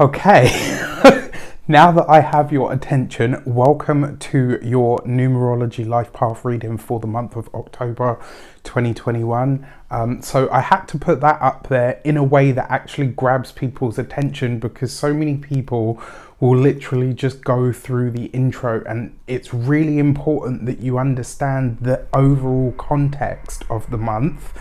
Okay, now that I have your attention, welcome to your numerology life path reading for the month of October 2021. So I had to put that up there in a way that actually grabs people's attention, because so many people will literally just go through the intro, and it's really important that you understand the overall context of the month.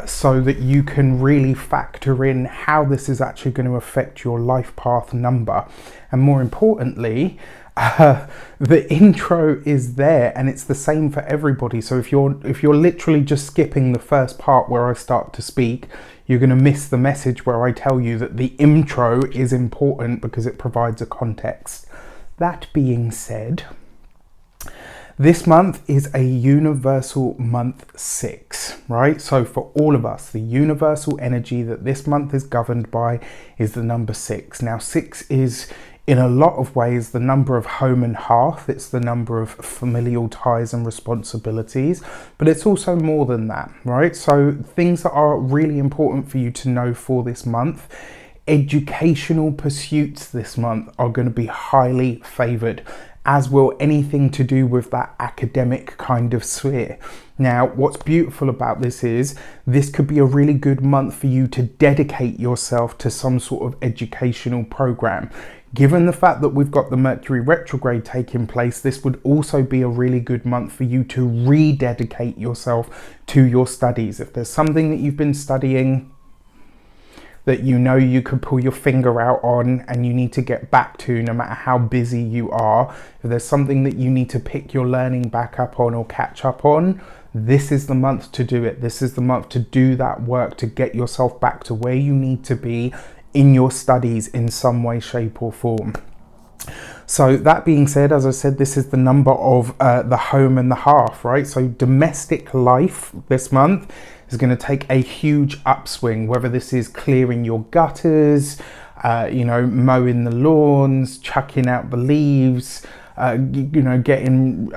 So that you can really factor in how this is actually going to affect your life path number. And more importantly, the intro is there and it's the same for everybody. So if you're literally just skipping the first part where I start to speak, you're going to miss the message where I tell you that the intro is important because it provides a context. That being said, this month is a universal month 6, right? So for all of us, the universal energy that this month is governed by is the number 6. Now 6 is in a lot of ways the number of home and hearth. It's the number of familial ties and responsibilities, but it's also more than that, right? So things that are really important for you to know for this month: educational pursuits this month are going to be highly favored, as will anything to do with that academic kind of sphere. Now, what's beautiful about this is this could be a really good month for you to dedicate yourself to some sort of educational program. Given the fact that we've got the Mercury retrograde taking place, this would also be a really good month for you to rededicate yourself to your studies. If there's something that you've been studying that you know you could pull your finger out on and you need to get back to, no matter how busy you are, if there's something that you need to pick your learning back up on or catch up on, this is the month to do it. This is the month to do that work, to get yourself back to where you need to be in your studies in some way, shape or form. So that being said, as I said, this is the number of the home and the hearth, right? So domestic life this month is going to take a huge upswing, whether this is clearing your gutters, mowing the lawns, chucking out the leaves, giving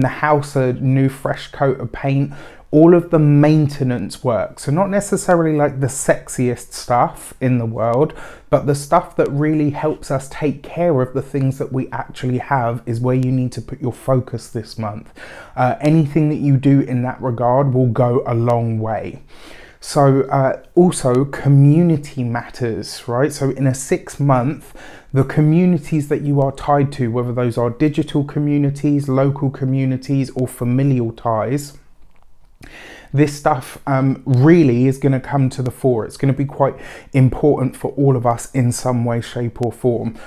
the house a new fresh coat of paint, all of the maintenance work. So not necessarily like the sexiest stuff in the world, but the stuff that really helps us take care of the things that we actually have is where you need to put your focus this month. Anything that you do in that regard will go a long way. So also community matters, right? So in a 6 month, the communities that you are tied to, whether those are digital communities, local communities or familial ties, this stuff really is going to come to the fore. It's going to be quite important for all of us in some way, shape or form.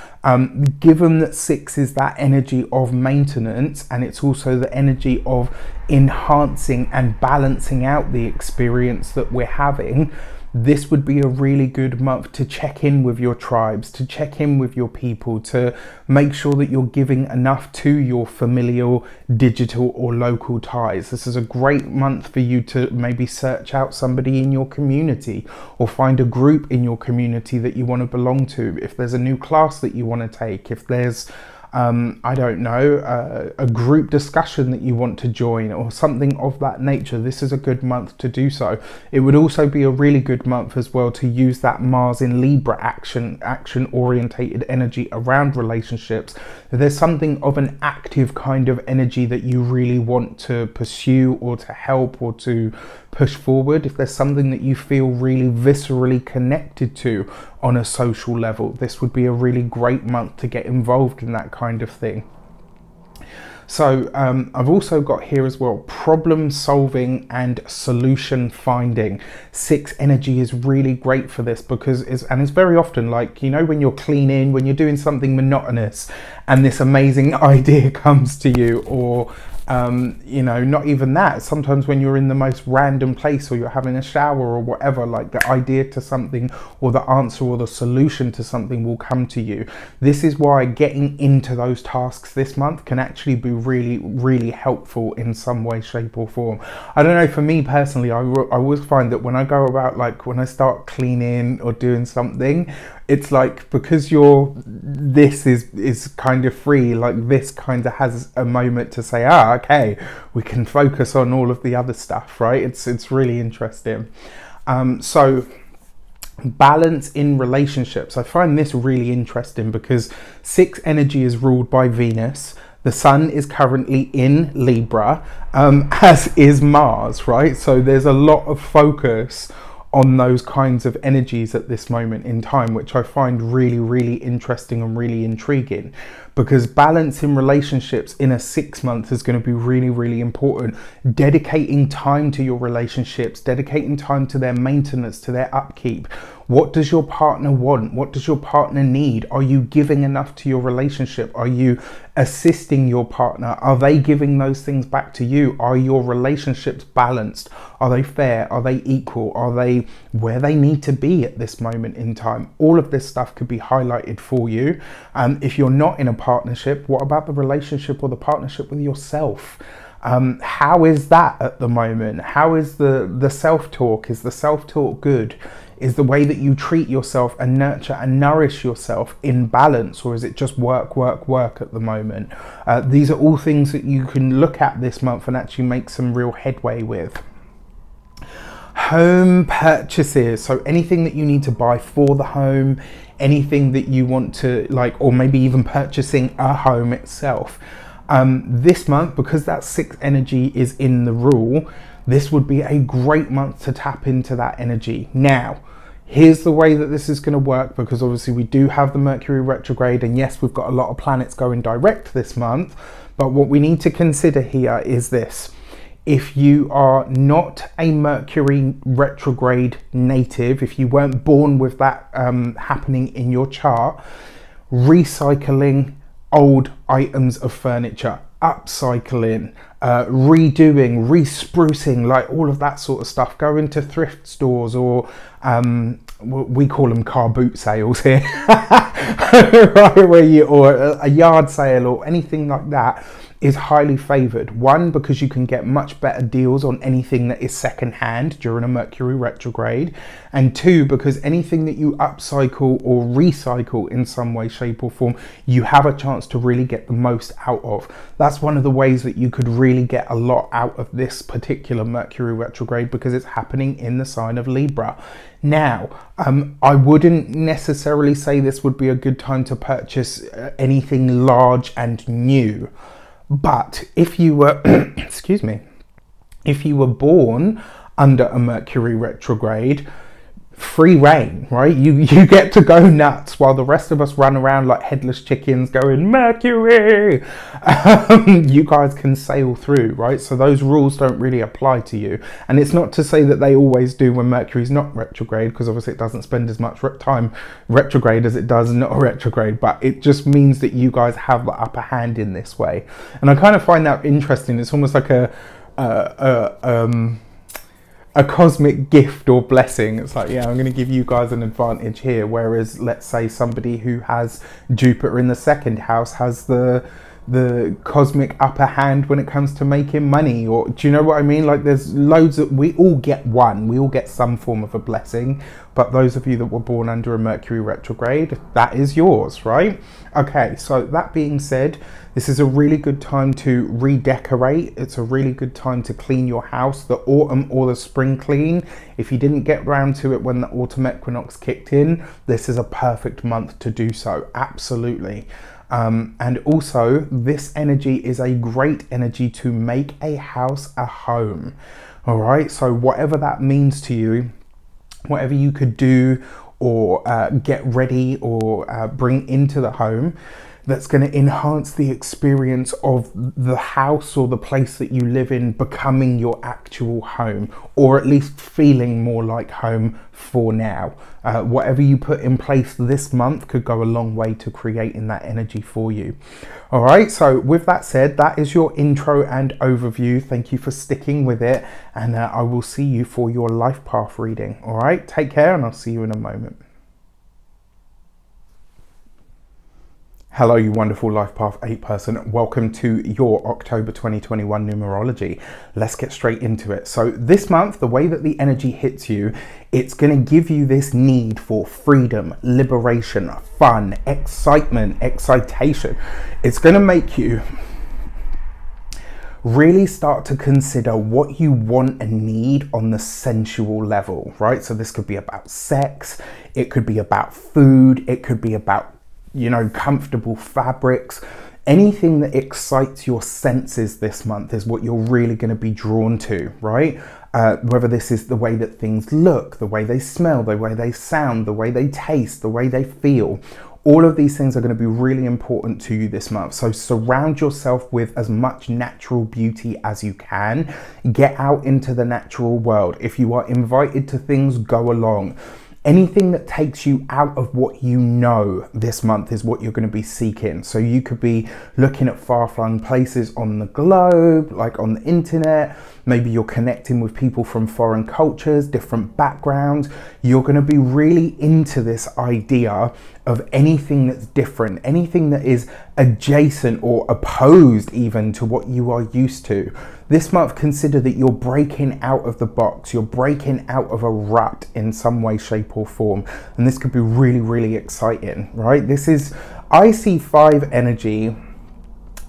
Given that 6 is that energy of maintenance, and it's also the energy of enhancing and balancing out the experience that we're having, this would be a really good month to check in with your tribes, to check in with your people, to make sure that you're giving enough to your familial, digital or local ties. This is a great month for you to maybe search out somebody in your community or find a group in your community that you want to belong to. If there's a new class that you want to take, if there's a group discussion that you want to join or something of that nature, this is a good month to do so. It would also be a really good month as well to use that Mars in Libra action orientated energy around relationships. If there's something of an active kind of energy that you really want to pursue or to help or to push forward, if there's something that you feel really viscerally connected to on a social level, this would be a really great month to get involved in that kind of thing. So I've also got here as well problem solving and solution finding. 6 energy is really great for this because it's very often like, when you're cleaning, when you're doing something monotonous and this amazing idea comes to you, or not even that, sometimes when you're in the most random place or you're having a shower or whatever, like the idea to something or the answer or the solution to something will come to you. This is why getting into those tasks this month can actually be really, really helpful in some way, shape or form. I don't know, for me personally, I always find that when I go about, like when I start cleaning or doing something, it's like, because this is kind of free, like this kind of has a moment to say, okay, we can focus on all of the other stuff, right? It's really interesting. So Balance in relationships. I find this really interesting because 6 energy is ruled by Venus. The sun is currently in Libra, as is Mars, right? So there's a lot of focus on those kinds of energies at this moment in time, which I find really, really interesting and really intriguing, because balance in relationships in a 6 month is going to be really, really important. Dedicating time to your relationships, dedicating time to their maintenance, to their upkeep. What does your partner want? What does your partner need? Are you giving enough to your relationship? Are you assisting your partner? Are they giving those things back to you? Are your relationships balanced? Are they fair? Are they equal? Are they where they need to be at this moment in time? All of this stuff could be highlighted for you. If you're not in a partnership, what about the relationship or the partnership with yourself? How is that at the moment? How is the self-talk? Is the self-talk good? Is the way that you treat yourself and nurture and nourish yourself in balance, or is it just work, work, work at the moment? These are all things that you can look at this month and actually make some real headway with. Home purchases. So anything that you need to buy for the home, anything that you want to or maybe even purchasing a home itself. This month, because that 6 energy is in the rule, this would be a great month to tap into that energy. Now, here's the way that this is going to work, because obviously we do have the Mercury retrograde, and yes, we've got a lot of planets going direct this month, but what we need to consider here is this. If you are not a Mercury retrograde native, if you weren't born with that happening in your chart, recycling old items of furniture, upcycling, redoing, re-sprucing, like all of that sort of stuff. Go into thrift stores, or we call them car boot sales here, right, or a yard sale or anything like that is highly favored. One, because you can get much better deals on anything that is second hand during a Mercury retrograde, and 2, because anything that you upcycle or recycle in some way, shape or form, you have a chance to really get the most out of. That's one of the ways that you could really get a lot out of this particular Mercury retrograde, because it's happening in the sign of Libra. Now, I wouldn't necessarily say this would be a good time to purchase anything large and new. But if you were, excuse me, if you were born under a Mercury retrograde, free reign, right? You get to go nuts while the rest of us run around like headless chickens going, Mercury! You guys can sail through, right? So those rules don't really apply to you. And it's not to say that they always do when Mercury's not retrograde, because obviously it doesn't spend as much time retrograde as it does not retrograde, but it just means that you guys have the upper hand in this way. And I kind of find that interesting. It's almost like a cosmic gift or blessing. It's like, yeah, I'm going to give you guys an advantage here, whereas let's say somebody who has Jupiter in the 2nd house has the cosmic upper hand when it comes to making money, or do you know what I mean? Like, there's loads of, we all get some form of a blessing, but those of you that were born under a Mercury retrograde, that is yours, right? Okay, so that being said, this is a really good time to redecorate. It's a really good time to clean your house, the autumn or the spring clean. If you didn't get round to it when the autumn equinox kicked in, this is a perfect month to do so, absolutely. And also, this energy is a great energy to make a house a home. All right, so whatever that means to you, whatever you could do or get ready or bring into the home, that's going to enhance the experience of the house or the place that you live in becoming your actual home, or at least feeling more like home for now. Whatever you put in place this month could go a long way to creating that energy for you. All right, so with that said, that is your intro and overview. Thank you for sticking with it, and I will see you for your life path reading. All right, take care, and I'll see you in a moment. Hello, you wonderful Life Path 8 person. Welcome to your October 2021 numerology. Let's get straight into it. So this month, the way that the energy hits you, it's going to give you this need for freedom, liberation, fun, excitement, excitation. It's going to make you really start to consider what you want and need on the sensual level, right? So this could be about sex, it could be about food, it could be about, you know, comfortable fabrics. Anything that excites your senses this month is what you're really going to be drawn to, right? Whether this is the way that things look, the way they smell, the way they sound, the way they taste, the way they feel. All of these things are going to be really important to you this month. So surround yourself with as much natural beauty as you can. Get out into the natural world. If you are invited to things, go along. Anything that takes you out of what you know this month is what you're going to be seeking. So you could be looking at far-flung places on the globe, like on the internet. Maybe you're connecting with people from foreign cultures, different backgrounds. You're going to be really into this idea of anything that's different, anything that is adjacent or opposed even to what you are used to. This month, consider that you're breaking out of the box. You're breaking out of a rut in some way, shape or form. And this could be really, really exciting, right? I see 5 energy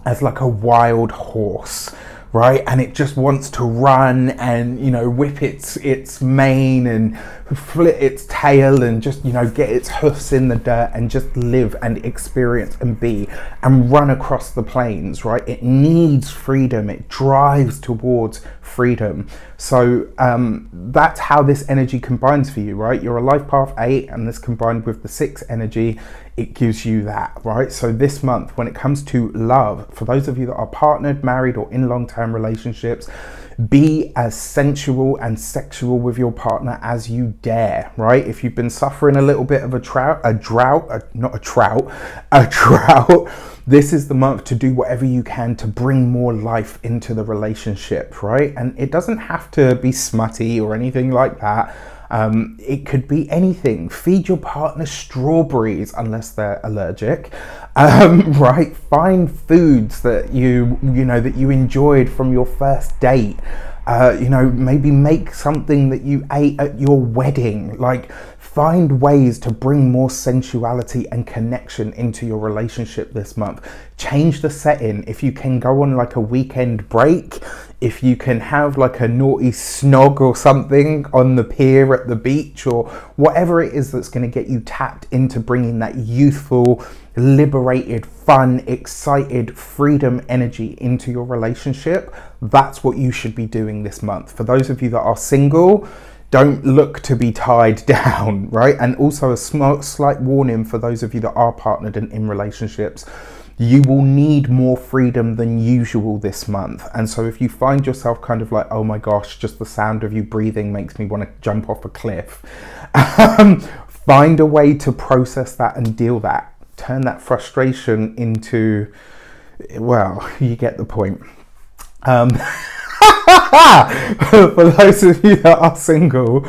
as like a wild horse, right? And it just wants to run and, you know, whip its mane and flit its tail and just, you know, get its hoofs in the dirt and just live and experience and be and run across the plains, right? It needs freedom. It drives towards freedom. So that's how this energy combines for you, right? You're a life path 8, and this combined with the 6 energy, it gives you that, right? So this month, when it comes to love, for those of you that are partnered, married, or in long-term relationships, be as sensual and sexual with your partner as you dare, right? If you've been suffering a little bit of a drought, this is the month to do whatever you can to bring more life into the relationship, right? And it doesn't have to be smutty or anything like that. It could be anything. Feed your partner strawberries unless they're allergic, right? Find foods that you enjoyed from your first date. You know, maybe make something that you ate at your wedding. Like, find ways to bring more sensuality and connection into your relationship this month. Change the setting. If you can go on like a weekend break, if you can have like a naughty snog or something on the pier at the beach, or whatever it is that's going to get you tapped into bringing that youthful, liberated, fun, excited, freedom energy into your relationship, that's what you should be doing this month. For those of you that are single, don't look to be tied down, right? And also a slight warning for those of you that are partnered and in relationships. You will need more freedom than usual this month. And so if you find yourself kind of like, oh my gosh, just the sound of you breathing makes me want to jump off a cliff, find a way to process that and deal that. Turn that frustration into, well, you get the point. For those of you that are single,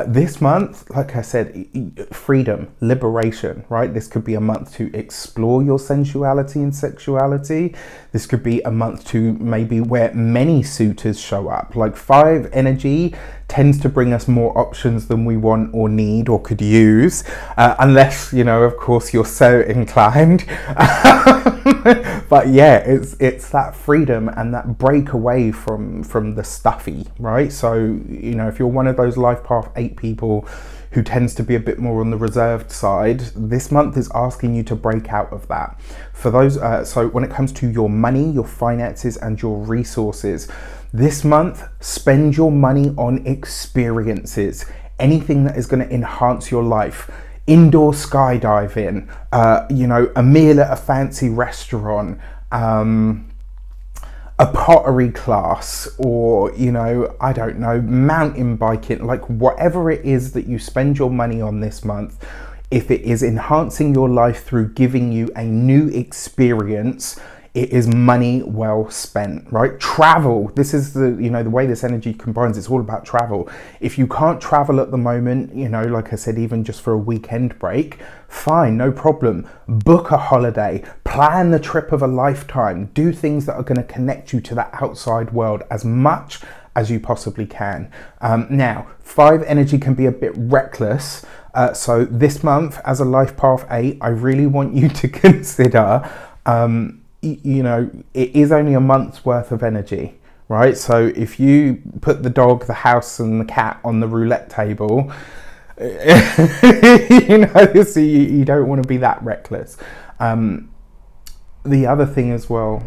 this month, like I said, freedom, liberation, right? This could be a month to explore your sensuality and sexuality. This could be a month to maybe where many suitors show up. Like 5 energy tends to bring us more options than we want or need or could use, unless, you know, of course, you're so inclined. But yeah, it's that freedom and that break away from the stuffy, right? So, you know, if you're one of those life path 8 people who tends to be a bit more on the reserved side, this month is asking you to break out of that. For those, so when it comes to your money, your finances, and your resources, this month, spend your money on experiences, anything that is going to enhance your life. Indoor skydiving, you know, a meal at a fancy restaurant, a pottery class, or, you know, I don't know, mountain biking, like whatever it is that you spend your money on this month, if it is enhancing your life through giving you a new experience, it is money well spent, right? Travel, this is the, you know, the way this energy combines, it's all about travel. If you can't travel at the moment, you know, like I said, even just for a weekend break, fine, no problem. Book a holiday, plan the trip of a lifetime, do things that are going to connect you to the outside world as much as you possibly can. Now, 5 energy can be a bit reckless. So this month, as a life path 8, I really want you to consider you know, it is only a month's worth of energy, right? So if you put the dog, the house and the cat on the roulette table, you know, so you don't want to be that reckless. The other thing as well,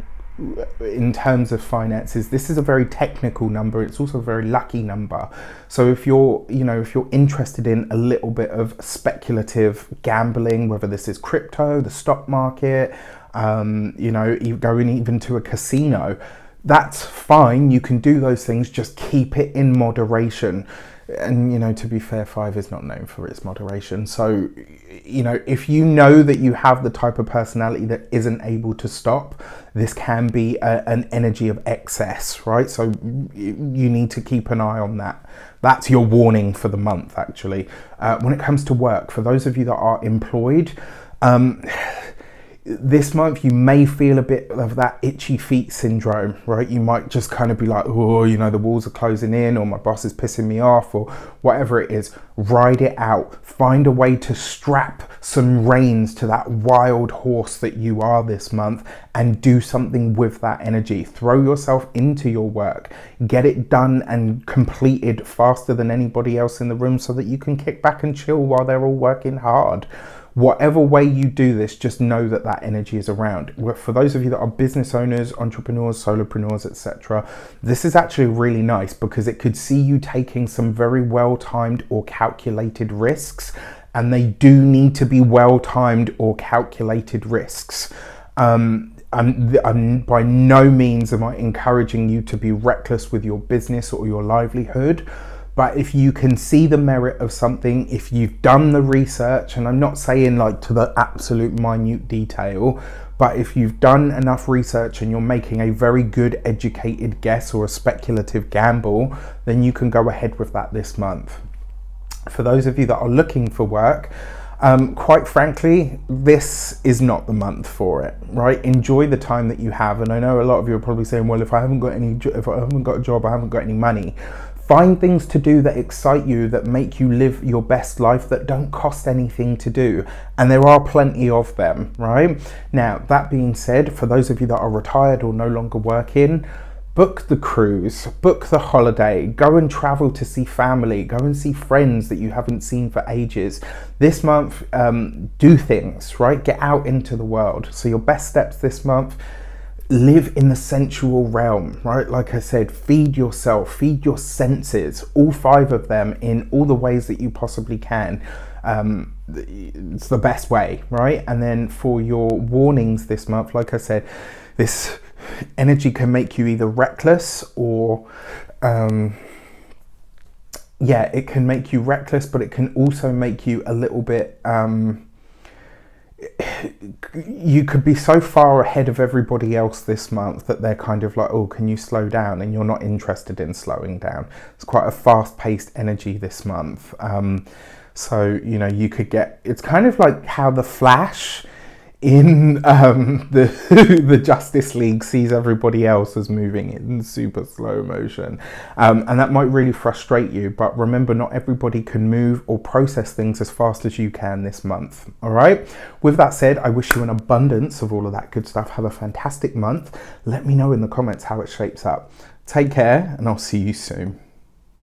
in terms of finances, this is a very technical number. It's also a very lucky number. So if you're, you know, if you're interested in a little bit of speculative gambling, whether this is crypto, the stock market, you know, going even to a casino, that's fine. You can do those things, just keep it in moderation. And, you know, to be fair, 5 is not known for its moderation. So, you know, if you know that you have the type of personality that isn't able to stop, this can be an energy of excess, right? So you need to keep an eye on that. That's your warning for the month, actually. When it comes to work, for those of you that are employed, this month you may feel a bit of that itchy feet syndrome, right? You might just kind of be like, oh, you know, the walls are closing in, or my boss is pissing me off, or whatever it is. Ride it out. Find a way to strap some reins to that wild horse that you are this month and do something with that energy. Throw yourself into your work. Get it done and completed faster than anybody else in the room so that you can kick back and chill while they're all working hard. Whatever way you do this, just know that that energy is around. For those of you that are business owners, entrepreneurs, solopreneurs, etc., this is actually really nice because it could see you taking some very well-timed or calculated risks, and they do need to be well-timed or calculated risks. I'm by no means am I encouraging you to be reckless with your business or your livelihood. But if you can see the merit of something, if you've done the research, and I'm not saying like to the absolute minute detail, but if you've done enough research and you're making a very good educated guess or a speculative gamble, then you can go ahead with that this month. For those of you that are looking for work, quite frankly, this is not the month for it, right? Enjoy the time that you have. And I know a lot of you are probably saying, well, if I haven't got a job, I haven't got any money. Find things to do that excite you, that make you live your best life, that don't cost anything to do. And there are plenty of them, right? Now, that being said, for those of you that are retired or no longer working, book the cruise, book the holiday, go and travel to see family, go and see friends that you haven't seen for ages. This month, do things, right? Get out into the world. So your best steps this month: live in the sensual realm, right? Like I said, feed yourself, feed your senses, all 5 of them, in all the ways that you possibly can. It's the best way, right? And then for your warnings this month, like I said, this energy can make you either reckless or yeah, it can make you reckless, but it can also make you a little bit you could be so far ahead of everybody else this month that they're kind of like, oh, can you slow down? And you're not interested in slowing down. It's quite a fast-paced energy this month. So, you know, you could get, it's kind of like how the Flash in the Justice League sees everybody else as moving in super slow motion, and that might really frustrate you. But remember, not everybody can move or process things as fast as you can this month. All right, with that said, I wish you an abundance of all of that good stuff. Have a fantastic month. Let me know in the comments how it shapes up. Take care, and I'll see you soon.